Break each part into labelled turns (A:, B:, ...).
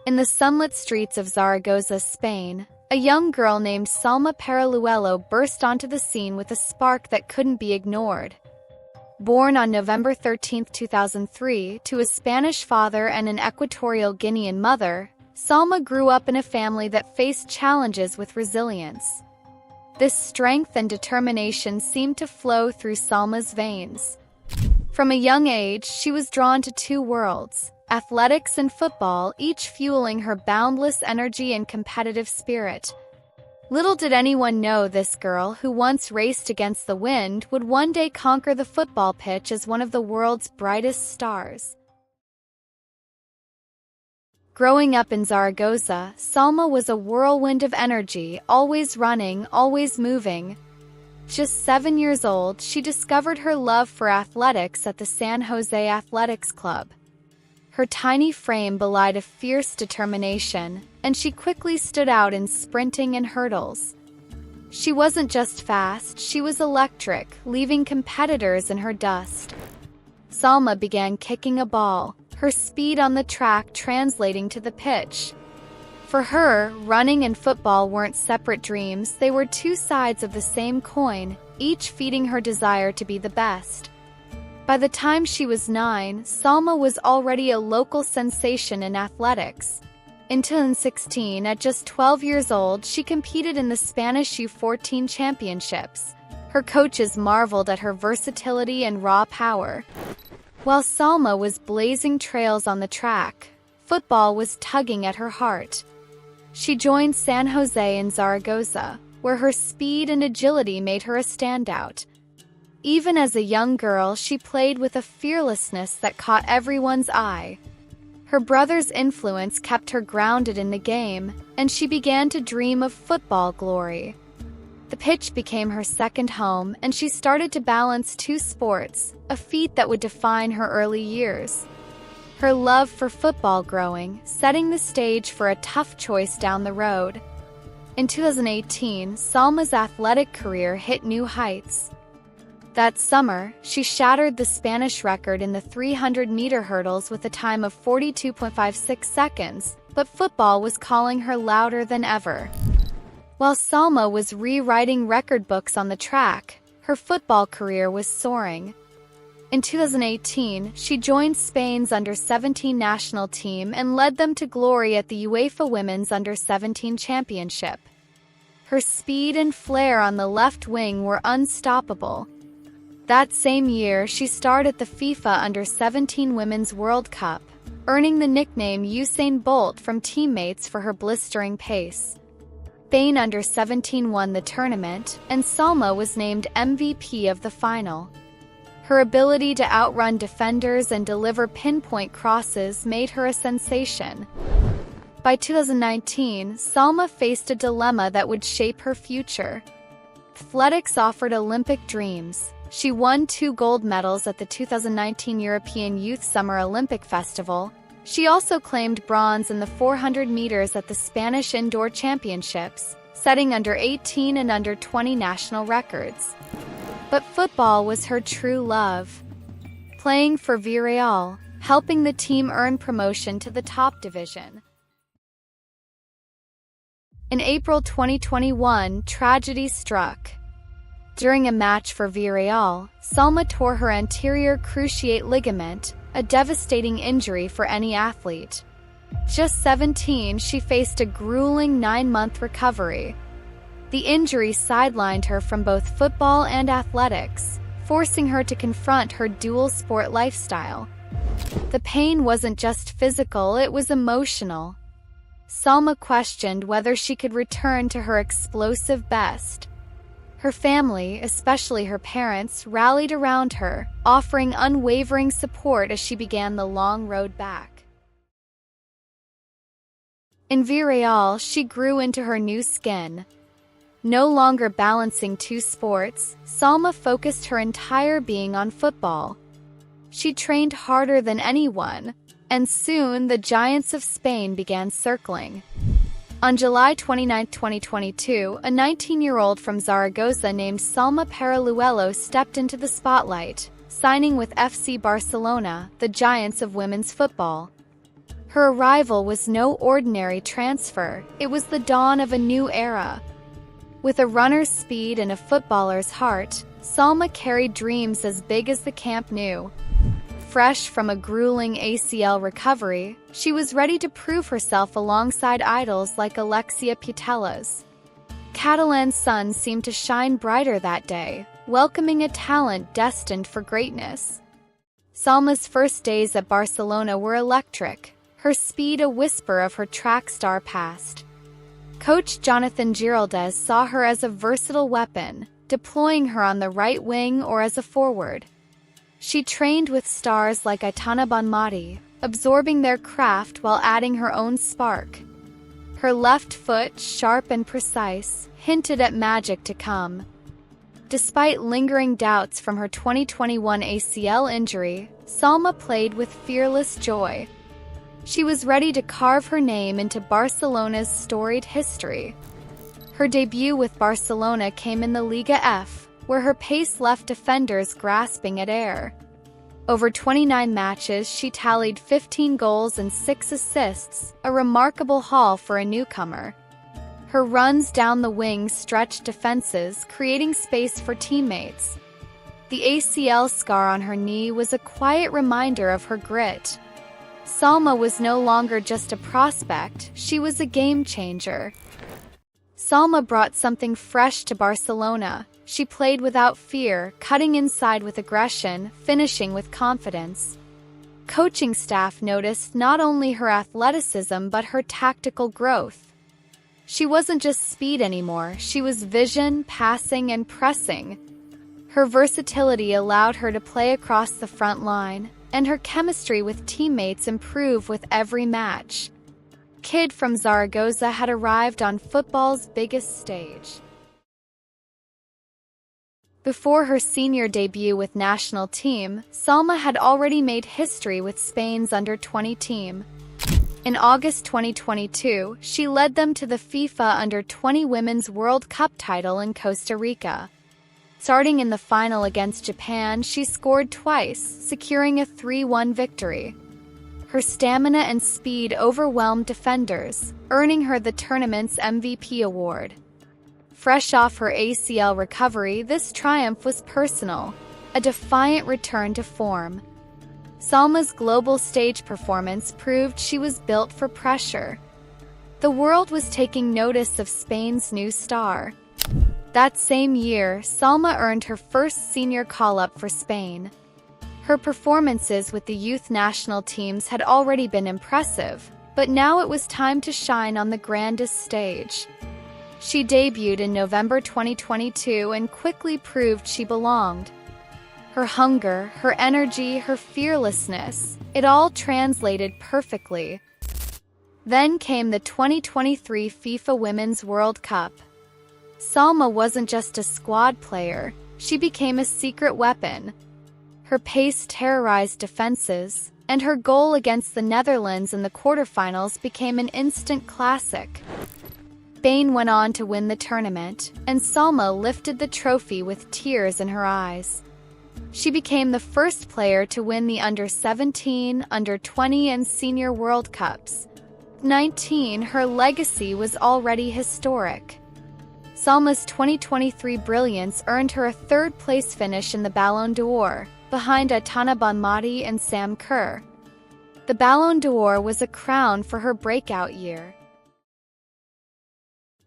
A: In the sunlit streets of Zaragoza, Spain, a young girl named Salma Paralluelo burst onto the scene with a spark that couldn't be ignored. Born on November 13, 2003, to a Spanish father and an Equatorial Guinean mother, Salma grew up in a family that faced challenges with resilience. This strength and determination seemed to flow through Salma's veins. From a young age, she was drawn to two worlds, athletics and football, each fueling her boundless energy and competitive spirit. Little did anyone know this girl, who once raced against the wind, would one day conquer the football pitch as one of the world's brightest stars. Growing up in Zaragoza, Salma was a whirlwind of energy, always running, always moving. Just 7 years old, she discovered her love for athletics at the San Jose Athletics Club. Her tiny frame belied a fierce determination, and she quickly stood out in sprinting and hurdles. She wasn't just fast, she was electric, leaving competitors in her dust. Salma began kicking a ball, her speed on the track translating to the pitch. For her, running and football weren't separate dreams, they were two sides of the same coin, each feeding her desire to be the best. By the time she was 9, Salma was already a local sensation in athletics. In 2016, at just 12 years old, she competed in the Spanish U14 championships. Her coaches marveled at her versatility and raw power. While Salma was blazing trails on the track, football was tugging at her heart. She joined San Jose in Zaragoza, where her speed and agility made her a standout. Even as a young girl, she played with a fearlessness that caught everyone's eye. Her brother's influence kept her grounded in the game, and she began to dream of football glory. The pitch became her second home, and she started to balance two sports, a feat that would define her early years. Her love for football growing, setting the stage for a tough choice down the road. In 2018, Salma's athletic career hit new heights. That summer, she shattered the Spanish record in the 300-meter hurdles with a time of 42.56 seconds, but football was calling her louder than ever. While Salma was rewriting record books on the track, her football career was soaring. In 2018, she joined Spain's under-17 national team and led them to glory at the UEFA Women's Under-17 Championship. Her speed and flair on the left wing were unstoppable. That same year, she starred at the FIFA Under-17 Women's World Cup, earning the nickname Usain Bolt from teammates for her blistering pace. Spain Under-17 won the tournament, and Salma was named MVP of the final. Her ability to outrun defenders and deliver pinpoint crosses made her a sensation. By 2019, Salma faced a dilemma that would shape her future. Athletics offered Olympic dreams. She won 2 gold medals at the 2019 European Youth Summer Olympic Festival. She also claimed bronze in the 400 meters at the Spanish Indoor Championships, setting under-18 and under-20 national records. But football was her true love. Playing for Villarreal, helping the team earn promotion to the top division. In April 2021, tragedy struck. During a match for Villarreal, Salma tore her anterior cruciate ligament, a devastating injury for any athlete. Just 17, she faced a grueling 9-month recovery. The injury sidelined her from both football and athletics, forcing her to confront her dual-sport lifestyle. The pain wasn't just physical, it was emotional. Salma questioned whether she could return to her explosive best. Her family, especially her parents, rallied around her, offering unwavering support as she began the long road back. In Villarreal, she grew into her new skin. No longer balancing two sports, Salma focused her entire being on football. She trained harder than anyone, and soon the giants of Spain began circling. On July 29, 2022, a 19-year-old from Zaragoza named Salma Paralluelo stepped into the spotlight, signing with FC Barcelona, the giants of women's football. Her arrival was no ordinary transfer, it was the dawn of a new era. With a runner's speed and a footballer's heart, Salma carried dreams as big as the Camp Nou. Fresh from a grueling ACL recovery, she was ready to prove herself alongside idols like Alexia Putellas. Catalan's sun seemed to shine brighter that day, welcoming a talent destined for greatness. Salma's first days at Barcelona were electric, her speed a whisper of her track star past. Coach Jonathan Giraldez saw her as a versatile weapon, deploying her on the right wing or as a forward. She trained with stars like Aitana Bonmati, absorbing their craft while adding her own spark. Her left foot, sharp and precise, hinted at magic to come. Despite lingering doubts from her 2021 ACL injury, Salma played with fearless joy. She was ready to carve her name into Barcelona's storied history. Her debut with Barcelona came in the Liga F, where her pace left defenders grasping at air. Over 29 matches, she tallied 15 goals and 6 assists, a remarkable haul for a newcomer. Her runs down the wing stretched defenses, creating space for teammates. The ACL scar on her knee was a quiet reminder of her grit. Salma was no longer just a prospect, she was a game changer. Salma brought something fresh to Barcelona. She played without fear, cutting inside with aggression, finishing with confidence. Coaching staff noticed not only her athleticism but her tactical growth. She wasn't just speed anymore, she was vision, passing, and pressing. Her versatility allowed her to play across the front line, and her chemistry with teammates improved with every match. Kid from Zaragoza had arrived on football's biggest stage. Before her senior debut with national team, Salma had already made history with Spain's under-20 team. In August 2022, she led them to the FIFA Under-20 Women's World Cup title in Costa Rica. Starting in the final against Japan, she scored twice, securing a 3-1 victory. Her stamina and speed overwhelmed defenders, earning her the tournament's MVP award. Fresh off her ACL recovery, this triumph was personal, a defiant return to form. Salma's global stage performance proved she was built for pressure. The world was taking notice of Spain's new star. That same year, Salma earned her first senior call-up for Spain. Her performances with the youth national teams had already been impressive, but now it was time to shine on the grandest stage. She debuted in November 2022 and quickly proved she belonged. Her hunger, her energy, her fearlessness, it all translated perfectly. Then came the 2023 FIFA Women's World Cup. Salma wasn't just a squad player, she became a secret weapon. Her pace terrorized defenses, and her goal against the Netherlands in the quarterfinals became an instant classic. Spain went on to win the tournament, and Salma lifted the trophy with tears in her eyes. She became the first player to win the Under-17, Under-20, and Senior World Cups. 19, her legacy was already historic. Salma's 2023 brilliance earned her a third-place finish in the Ballon d'Or, behind Aitana Bonmati and Sam Kerr. The Ballon d'Or was a crown for her breakout year.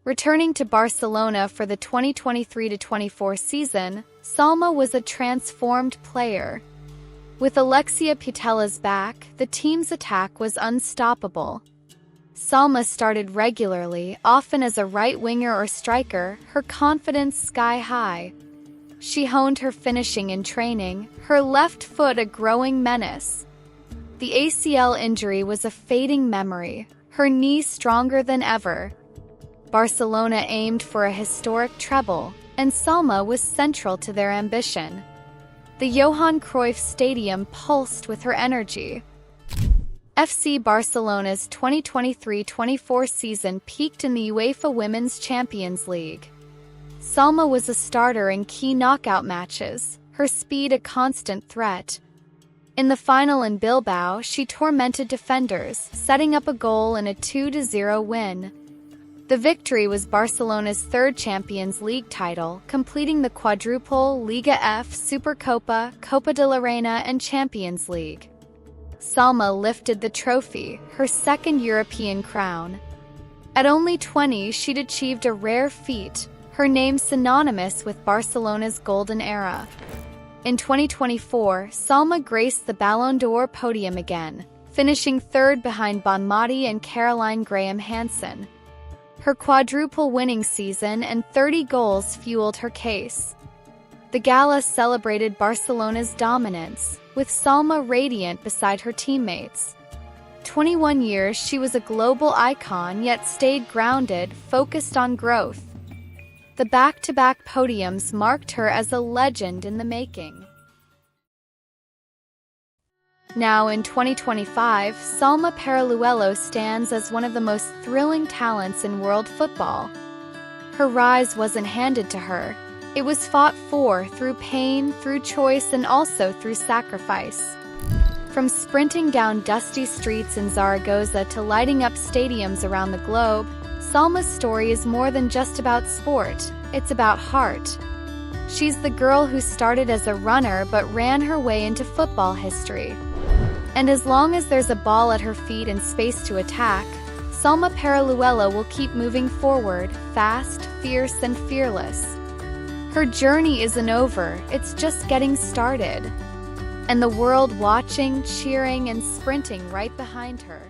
A: Returning to Barcelona for the 2023-24 season, Salma was a transformed player. With Alexia Putellas back, the team's attack was unstoppable. Salma started regularly, often as a right winger or striker, her confidence sky-high. She honed her finishing in training, her left foot a growing menace. The ACL injury was a fading memory, her knee stronger than ever. Barcelona aimed for a historic treble, and Salma was central to their ambition. The Johan Cruyff Stadium pulsed with her energy. FC Barcelona's 2023-24 season peaked in the UEFA Women's Champions League. Salma was a starter in key knockout matches, her speed a constant threat. In the final in Bilbao, she tormented defenders, setting up a goal in a 2-0 win. The victory was Barcelona's third Champions League title, completing the quadruple Liga F, Supercopa, Copa de la Reina, and Champions League. Salma lifted the trophy, her second European crown. At only 20, she'd achieved a rare feat, her name synonymous with Barcelona's golden era. In 2024, Salma graced the Ballon d'Or podium again, finishing third behind Bonmati and Caroline Graham-Hansen. Her quadruple winning season and 30 goals fueled her case. The gala celebrated Barcelona's dominance, with Salma radiant beside her teammates. 21 years, she was a global icon yet stayed grounded, focused on growth. The back-to-back podiums marked her as a legend in the making. Now in 2025, Salma Paralluelo stands as one of the most thrilling talents in world football. Her rise wasn't handed to her. It was fought for through pain, through choice, and also through sacrifice. From sprinting down dusty streets in Zaragoza to lighting up stadiums around the globe, Salma's story is more than just about sport, it's about heart. She's the girl who started as a runner but ran her way into football history. And as long as there's a ball at her feet and space to attack, Salma Paralluelo will keep moving forward, fast, fierce, and fearless. Her journey isn't over, it's just getting started. And the world watching, cheering, and sprinting right behind her.